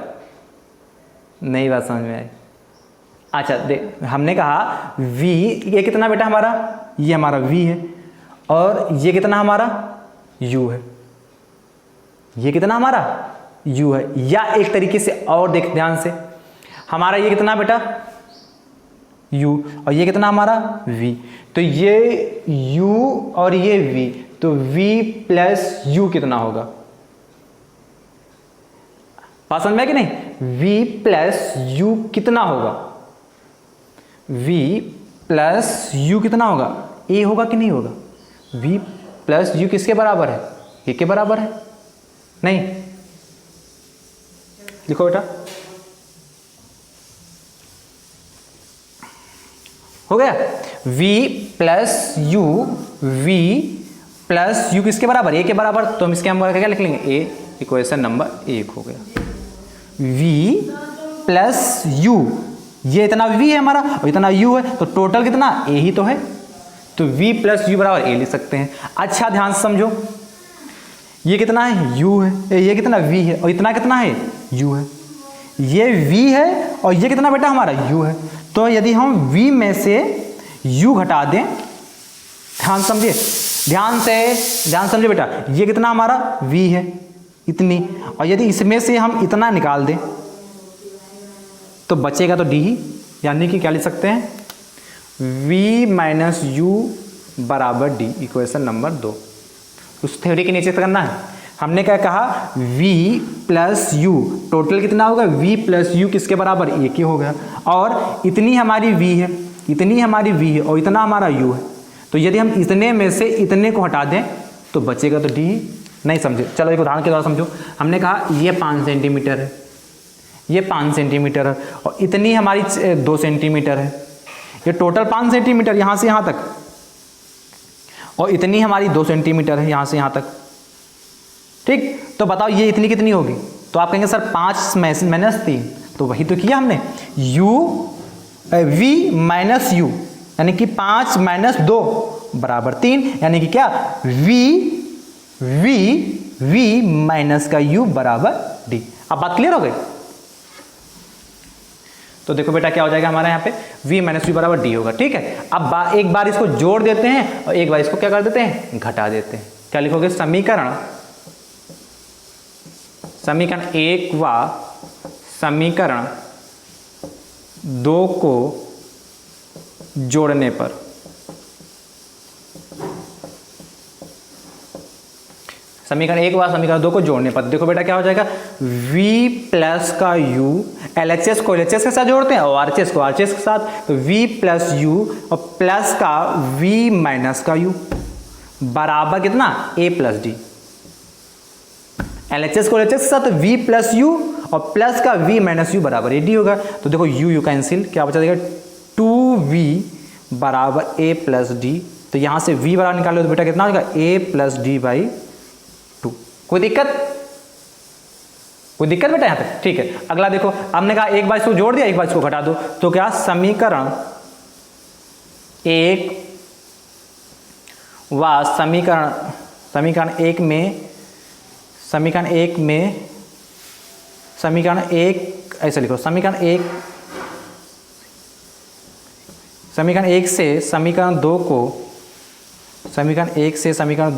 नई बात समझ में आई? अच्छा देख, हमने कहा v, ये कितना बेटा हमारा, ये हमारा v है, और ये कितना हमारा u है, ये कितना हमारा u है। या एक तरीके से और देख ध्यान से, हमारा ये कितना बेटा u, और ये कितना हमारा v, तो ये u और ये v, तो v प्लस u कितना होगा, बात समझ में कि नहीं, v प्लस u कितना होगा, v प्लस u कितना होगा, a होगा कि नहीं होगा, v प्लस u किसके बराबर है, a के बराबर है, नहीं, लिखो बेटा, हो गया, v plus u, v plus u किसके बराबर, a के बराबर, तो हम इसके हम क्या लिख लेंगे, a, इक्वेशन नंबर 1 हो गया। v प्लस u, ये इतना v है हमारा और इतना u है, तो टोटल कितना a ही तो है, तो v प्लस u बराबर a लिख सकते हैं। अच्छा ध्यान से समझो, ये कितना है u है, ये कितना v है, और इतना कितना है u है, ये v है और ये कितना बेटा हमारा u है, तो यदि हम v में से u घटा दें, ध्यान समझिए, ध्यान समझिए बेटा, ये कितना हमारा v है इतनी, और यदि इसमें से हम इतना निकाल दें तो बचेगा तो d ही, यानी कि क्या लिख सकते हैं, v माइनस u बराबर d, इक्वेशन नंबर 2। उस थ्योरी के नीचे करना है, हमने क्या कहा, v प्लस u, टोटल कितना होगा, v प्लस u किसके बराबर, a के हो गया, और इतनी हमारी v है, इतनी हमारी v है, और इतना हमारा u है, तो यदि हम इतने में से इतने को हटा दें तो बचेगा तो d ही। नहीं समझे, चलो एक उदाहरण के द्वारा समझो, हमने कहा ये 5 सेंटीमीटर है, ये 5 सेंटीमीटर है, और इतनी हमारी 2 सेंटीमीटर है, ये टोटल 5 सेंटीमीटर यहाँ से यहाँ तक, और इतनी हमारी 2 सेंटीमीटर है यहाँ से यहाँ तक, ठीक, तो बताओ ये इतनी कितनी होगी, तो आप कहेंगे सर 5 माइनस 3, तो वही तो किया हमने, v माइनस u, यानी कि 5 माइनस 2 बराबर 3, यानी कि क्या, v माइनस का u बराबर d। अब बात क्लियर हो गई, तो देखो बेटा क्या हो जाएगा हमारे यहाँ पे, v माइनस u बराबर d होगा, ठीक है। अब एक बार इसको जोड़ देते हैं और एक बार इसको क्या कर देते हैं, घटा देते हैं, क्या लिखोगे, समीकरण 1 व समीकरण 2 को जोड़ने पर, समीकरण 1 व समीकरण 2 को जोड़ने पर देखो बेटा क्या हो जाएगा, v प्लस का u, LHS को LHS के साथ जोड़ते हैं और RHS को RHS के साथ, तो v प्लस u और प्लस का v माइनस का u बराबर कितना, a प्लस d, LHS को LHS के साथ v प्लस u और प्लस का v माइनस u बराबर ad होगा, तो देखो u कैंसिल, क्या बचा देगा, 2v बराबर a प्लस d, तो यहाँ से v बराबर निकालो तो बेटा कितना होगा, a प्लस d बाई 2। कोई दिक्कत बेटा यहाँ पे, ठीक है। अगला देखो, हमने कहा एक बार इसको जोड़ दिया, एक बार इसको घटा दो, तो क्या, समीकरण 1 व समीकरण 1 ऐसे लिखो, समीकरण 1 से समीकरण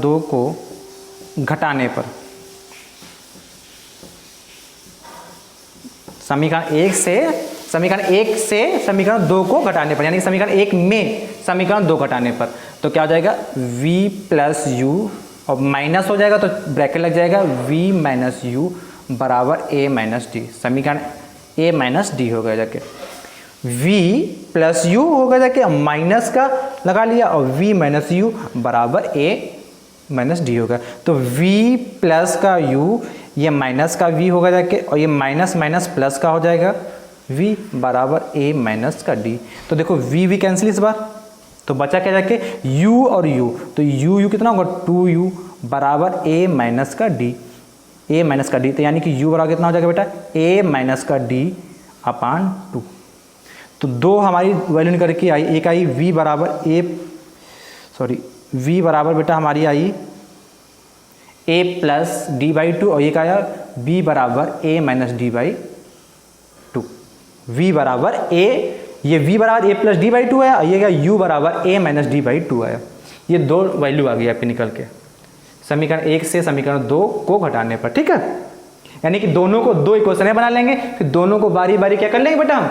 2 को घटाने पर, समीकरण 1 से समीकरण 2 को घटाने पर, यानी समीकरण 1 में समीकरण 2 घटाने पर, तो क्या हो जाएगा, v प्लस u और माइनस हो जाएगा तो ब्रैकेट लग जाएगा, v माइनस u बराबर a माइनस डी, समीकरण a माइनस डी हो गया जाके, v प्लस u होगा जाके, माइनस का लगा लिया और v माइनस u बराबर a माइनस डी होगा, तो v प्लस का u, ये माइनस का v होगा जाके, और ये माइनस माइनस प्लस का हो जाएगा v बराबर a माइनस का d। तो देखो v कैंसिल इस बार, तो बचा क्या जाके u और u, तो u कितना होगा, 2u बराबर a माइनस का d, a माइनस का d, तो यानी कि u बराबर कितना हो जाएगा बेटा, a माइनस का d अपान 2। तो दो हमारी वैल्यू निकल के आई, एक आई v बराबर बेटा हमारी आई a प्लस डी बाई 2, और एक आया b बराबर a minus D by 2, v बराबर a ये v बराबर a plus D by two है और ये क्या u बराबर a minus D by two है। ये दो वैल्यू आ गई आपकी निकल के समीकरण 1 से समीकरण 2 को घटाने पर, ठीक है। यानी कि दोनों को दो इक्वेशन बना लेंगे, फिर दोनों को बारी बारी क्या कर लेंगे बेटा हम,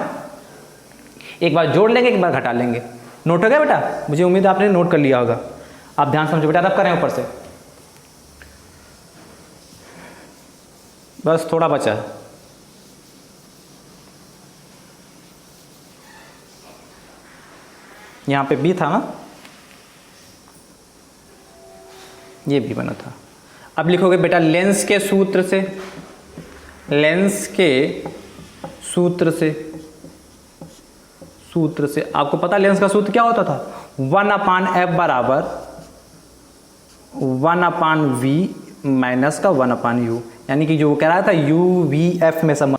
एक बार जोड़ लेंगे, एक बार घटा लेंगे। नोट हो गया बेटा? मुझे उम्मीद है आपने नोट कर लिया होगा। आप ध्यान समझो बेटा, रब करें ऊपर से, बस थोड़ा बचा है। यहाँ पे बी था ना, ये भी बना था। अब लिखोगे बेटा लेंस के सूत्र से, लेंस के सूत्र से आपको पता लेंस का सूत्र क्या होता था, 1/f बराबर 1/v माइनस का 1/u, यानी कि जो कह रहा था u/v/f में समझ।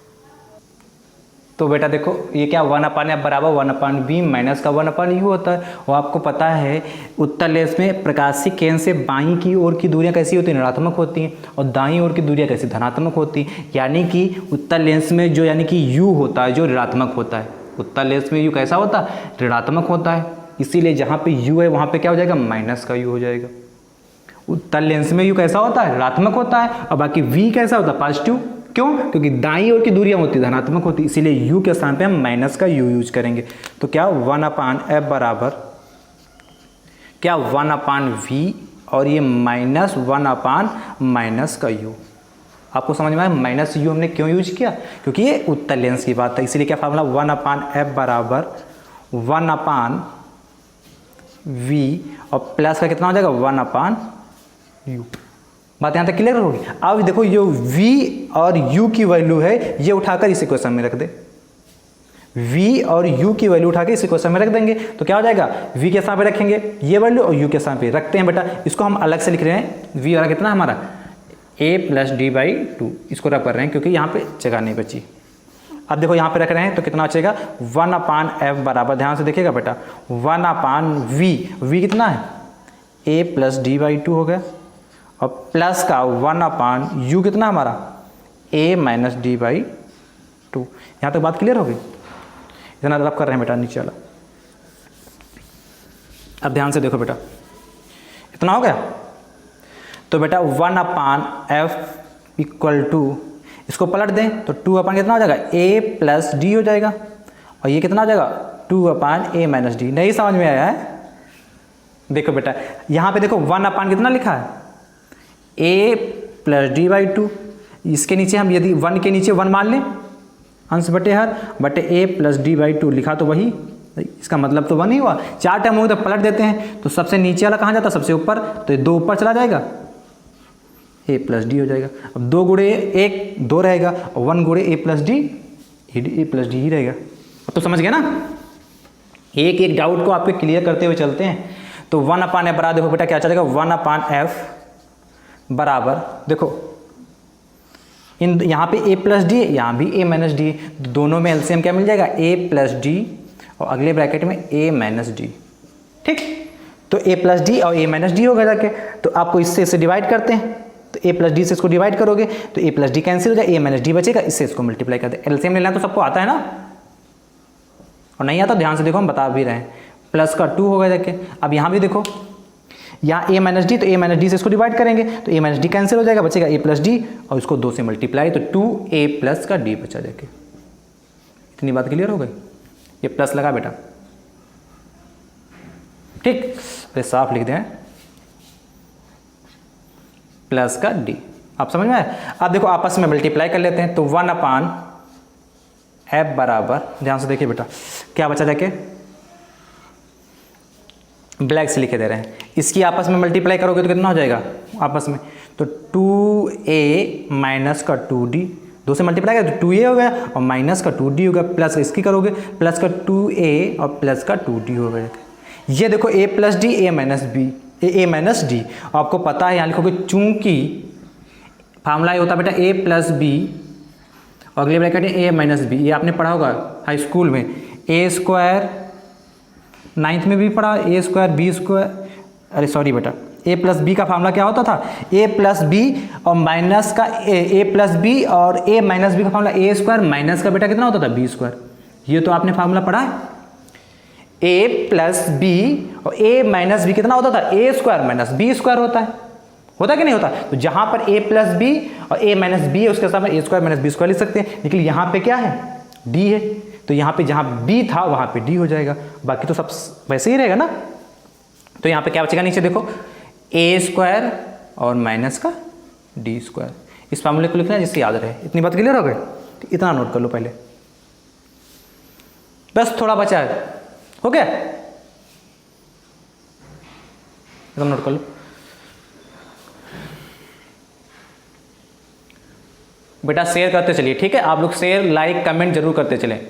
तो बेटा देखो ये क्या 1/f बराबर 1/v माइनस का 1/u होता है। और आपको पता है उत्तल लेंस में प्रकाशीय केंद्र से बाईं की ओर की दूरियां कैसी होती हैं, ऋणात्मक होती हैं, और दाईं ओर की दूरियां कैसी, धनात्मक होती हैं। यानी कि उत्तल लेंस में जो यानी कि u होता है जो ऋणात्मक होता है, उत्तल लेंस में u कैसा होता है, ऋणात्मक होता है। इसीलिए जहाँ पे u है वहाँ पे क्या हो जाएगा, माइनस का u हो जाएगा। उत्तल लेंस में u कैसा होता है, ऋणात्मक होता है, और बाकी v कैसा होता है, पॉजिटिव। क्यों? क्योंकि दाईं ओर की दूरियां होती है धनात्मक होती, इसीलिए u के स्थान पे हम माइनस का u यूज करेंगे। तो क्या 1/f बराबर क्या 1/v और ये माइनस 1/माइनस का u। आपको समझ में आया माइनस u हमने क्यों यूज किया, क्योंकि ये उत्तल लेंस की बात है। इसीलिए क्या फार्मूला 1/f बराबर 1/v और प्लस का कितना हो जाएगा 1/u। बात यहाँ तक क्लियर होगी। अब देखो ये v और u की वैल्यू है, ये उठाकर इस इक्वेशन में रख दे, v और u की वैल्यू उठाकर इस इक्वेशन में रख देंगे तो क्या हो जाएगा, v के स्थान पे रखेंगे ये वैल्यू और u के स्थान पे रखते हैं बेटा। इसको हम अलग से लिख रहे हैं, v वाला कितना हमारा a plus D by two, इसको रख कर रहे हैं क्योंकि यहाँ पे जगह नहीं बची। अब देखो यहाँ पे रख रहे हैं तो कितना बचेगा 1/f बराबर, ध्यान से देखिएगा बेटा 1/v, v कितना है a plus D by two हो गया, और प्लस का 1/u कितना हमारा a minus D by two. यहाँ तक बात क्लियर हो गई? इतना रब कर रहे हैं बेटा नीचे वाला। अब ध्यान से देखो बेटा, इतना हो गया। तो बेटा 1/f इक्वल टू, इसको पलट दें तो 2 कितना हो जाएगा a प्लस डी हो जाएगा, और ये कितना हो जाएगा 2/a माइनस डी। नहीं समझ में आया है? देखो बेटा यहाँ पे देखो 1/ कितना लिखा है a plus D by two, इसके नीचे हम यदि 1 के नीचे 1 मान लें, अंश बटे हर बटे a plus D by two, लिखा तो वही, इसका मतलब तो 1 ही हुआ। 4 टर्म होंगे तो पलट देते हैं, तो सबसे नीचे वाला कहाँ जाता है, सबसे ऊपर, तो ये 2 ऊपर चला जाएगा, a प्लस डी हो जाएगा। अब 2 गुणे 1 2 रहेगा, और 1 गुणे a plus D a plus D ही रहेगा। अब तो समझ गए ना, एक एक डाउट को आपके क्लियर करते हुए चलते हैं। तो 1/f बराबर देखो बेटा क्या चलेगा 1/f बराबर, देखो इन यहाँ पे a प्लस डी है, यहाँ भी a माइनस डी, दोनों में एलसीएम क्या मिल जाएगा a प्लस डी, और अगले ब्रैकेट में a माइनस डी। ठीक, तो a प्लस डी और a माइनस डी होगा जाके, तो आपको इससे डिवाइड करते हैं, तो a प्लस डी से इसको डिवाइड करोगे तो a प्लस डी कैंसिल हो जाए, a माइनस डी बचेगा, इससे इसको मल्टीप्लाई करते हैं। एलसीएम लेना तो सबको आता है ना, और नहीं आता ध्यान से देखो हम बता भी रहे हैं। प्लस का 2 होगा जाके। अब यहाँ भी देखो, यहाँ a माइनस डी, तो a माइनस डी से इसको डिवाइड करेंगे तो a माइनस डी कैंसिल हो जाएगा, बचेगा a प्लस डी, और इसको 2 से मल्टीप्लाई तो 2a प्लस का d बचा जाके। इतनी बात क्लियर हो गई? ये प्लस लगा बेटा, ठीक, अरे साफ लिख दें प्लस का d। आप समझ में आया? अब देखो आपस में मल्टीप्लाई कर लेते हैं, तो 1/f बराबर, ध्यान से देखिए बेटा क्या बचा जाके, ब्लैक से लिखे दे रहे हैं, इसकी आपस में मल्टीप्लाई करोगे तो कितना हो जाएगा आपस में, तो 2a माइनस का 2d, 2 से मल्टीप्लाई करें तो 2a हो गया, और माइनस का 2d हो गया, प्लस इसकी करोगे प्लस का 2a और प्लस का 2d हो गया। ये देखो a plus D a minus b a minus d, आपको पता है यहाँ लिखोगे चूंकि फार्मूला ये होता है बेटा a प्लस बी, और अगले ब्रैकेट है a माइनस बी, ये आपने पढ़ा होगा हाई स्कूल में, a स्क्वायर 9th में भी पढ़ा, a स्क्वायर बी स्क्वायर, अरे सॉरी बेटा a प्लस बी का फार्मूला क्या होता था, a प्लस बी और माइनस का a प्लस बी और a माइनस बी का फार्मूला a स्क्वायर माइनस का बेटा कितना होता था b स्क्वायर। ये तो आपने फार्मूला पढ़ा है, ए प्लस बी और ए माइनस बी कितना होता था, ए स्क्वायर माइनस बी स्क्वायर होता कि नहीं होता। तो जहां पर a प्लस बी और a माइनस बी है उसके साथ में ए स्क्वायर माइनस बी स्क्वायर लिख सकते हैं, लेकिन यहाँ पे क्या है, d है, तो यहाँ पे जहाँ b था वहाँ पे d हो जाएगा, बाकी तो सब वैसे ही रहेगा ना। तो यहाँ पे क्या बचेगा नीचे देखो, a स्क्वायर और माइनस का d स्क्वायर। इस फार्मूले को लिखना है जिससे याद रहे। इतनी बात क्लियर हो गई, इतना नोट कर लो पहले, बस थोड़ा बचा है, हो गया, इतना नोट कर लो। बेटा शेयर करते चलिए, ठीक है, आप लोग शेयर लाइक कमेंट जरूर करते चलें,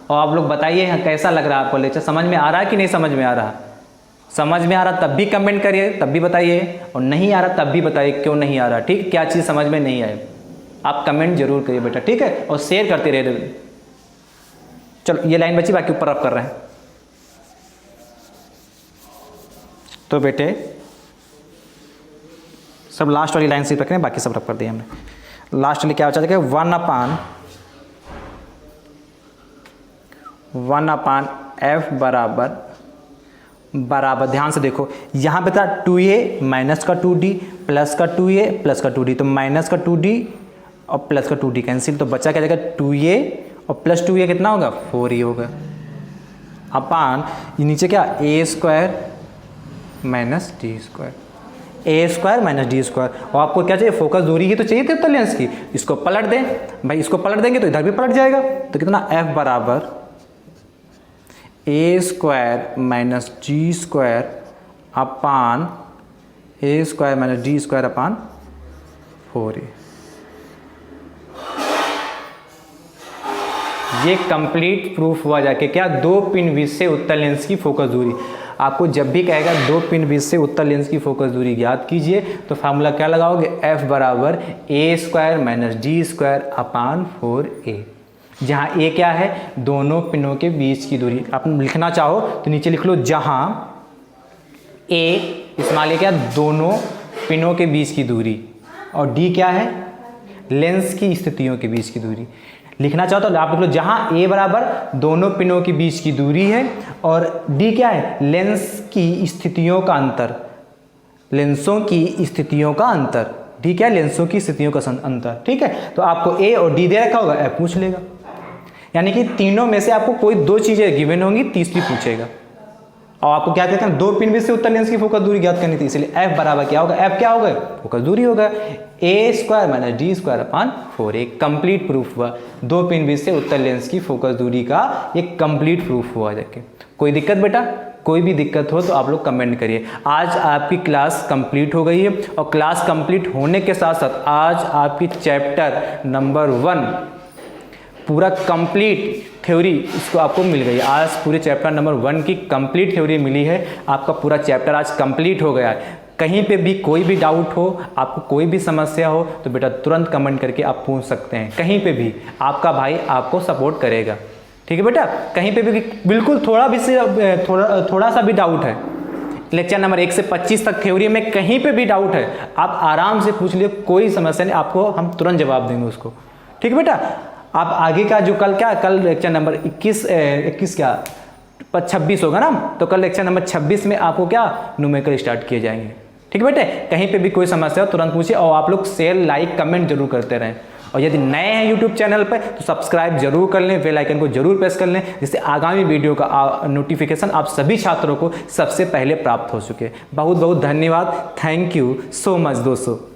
और आप लोग बताइए कैसा लग रहा है आपको लेक्चर, समझ में आ रहा है कि नहीं समझ में आ रहा। समझ में आ रहा तब भी कमेंट करिए, तब भी बताइए, और नहीं आ रहा तब भी बताइए क्यों नहीं आ रहा, ठीक, क्या चीज़ समझ में नहीं आए, आप कमेंट जरूर करिए बेटा, ठीक है, और शेयर करते रहिए। चलो ये लाइन बची, बाकी ऊपर आप कर रहे हैं। तो बेटे सब लास्ट वाली लाइन सिर्फ रख रहे हैं, बाकी सब रख कर दिया हमने। लास्ट में क्या बचा था, 1/1 f बराबर ध्यान से देखो, यहाँ पे था 2a माइनस का 2d प्लस का 2a प्लस का 2d, तो माइनस का 2d और प्लस का 2d कैंसिल, तो बचा क्या जाएगा 2a और प्लस 2a कितना होगा 4a होगा, अपान नीचे क्या a square minus d square, A square minus D square. और आपको क्या चाहिए, फोकस दूरी ही तो चाहिए थी उत्तल लेंस की, इसको पलट दें भाई, इसको पलट देंगे तो इधर भी पलट जाएगा, तो कितना f बराबर A square minus D square upon A square minus D square upon 4a। ये कंप्लीट प्रूफ हुआ जाके क्या, दो पिन बीच से उत्तल लेंस की फोकस दूरी। आपको जब भी कहेगा दो पिन बीच से उत्तल लेंस की फोकस दूरी ज्ञात कीजिए, तो फार्मूला क्या लगाओगे, f बराबर A square minus D square upon 4a, जहाँ a क्या है, दोनों पिनों के बीच की दूरी। आप लिखना चाहो तो नीचे लिख लो, जहाँ a इस्तेमाल क्या, दोनों पिनों के बीच की दूरी, और d क्या है, लेंस की स्थितियों के बीच की दूरी। लिखना चाहो तो आप लिख लो, जहां a बराबर दोनों पिनों के बीच की दूरी है, और d क्या है, लेंस की स्थितियों का अंतर, लेंसों की स्थितियों का अंतर, d क्या है, लेंसों की स्थितियों का अंतर, ठीक है। तो आपको a और d दे रखा होगा, f पूछ लेगा, यानी कि तीनों में से आपको कोई दो चीजें गिवन होंगी, तीसरी पूछेगा। और आपको क्या कहते हैं, दो पिन बीच से उत्तल लेंस की फोकस दूरी ज्ञात करनी थी, इसलिए f बराबर क्या होगा, f क्या होगा, फोकस दूरी होगा, A square minus D square upon 4a। Complete proof हुआ, दो पिन बीच से उत्तल लेंस की फोकस दूरी का ये कंप्लीट प्रूफ हुआ जाके। कोई दिक्कत बेटा, कोई भी दिक्कत हो तो आप लोग कमेंट करिए। आज आपकी क्लास कंप्लीट हो गई है, और क्लास कंप्लीट होने के साथ साथ आज आपकी चैप्टर नंबर 1 पूरा कंप्लीट थ्योरी इसको आपको मिल गई। आज पूरे चैप्टर नंबर 1 की कंप्लीट थ्योरी मिली है, आपका पूरा चैप्टर आज कंप्लीट हो गया है। कहीं पे भी कोई भी डाउट हो, आपको कोई भी समस्या हो, तो बेटा तुरंत कमेंट करके आप पूछ सकते हैं, कहीं पे भी आपका भाई आपको सपोर्ट करेगा, ठीक है बेटा। कहीं पे भी बिल्कुल थोड़ा सा भी डाउट है, लेक्चर नंबर 1 से 25 तक थ्योरी में कहीं पे भी डाउट है, आप आराम से पूछ लिए, कोई समस्या नहीं, आपको हम तुरंत जवाब देंगे उसको, ठीक है बेटा। आप आगे का जो कल लेक्चर नंबर 26 होगा ना, तो कल लेक्चर नंबर 26 में आपको क्या न्यूमेरिकल स्टार्ट किए जाएंगे, ठीक है बेटे। कहीं पे भी कोई समस्या हो तुरंत पूछिए, और आप लोग शेयर लाइक कमेंट जरूर करते रहें, और यदि नए हैं यूट्यूब चैनल पर तो सब्सक्राइब जरूर कर लें, बेल आइकन को जरूर प्रेस कर लें, जिससे आगामी वीडियो का नोटिफिकेशन आप सभी छात्रों को सबसे पहले प्राप्त हो सके। बहुत बहुत धन्यवाद, थैंक यू सो मच दोस्तों।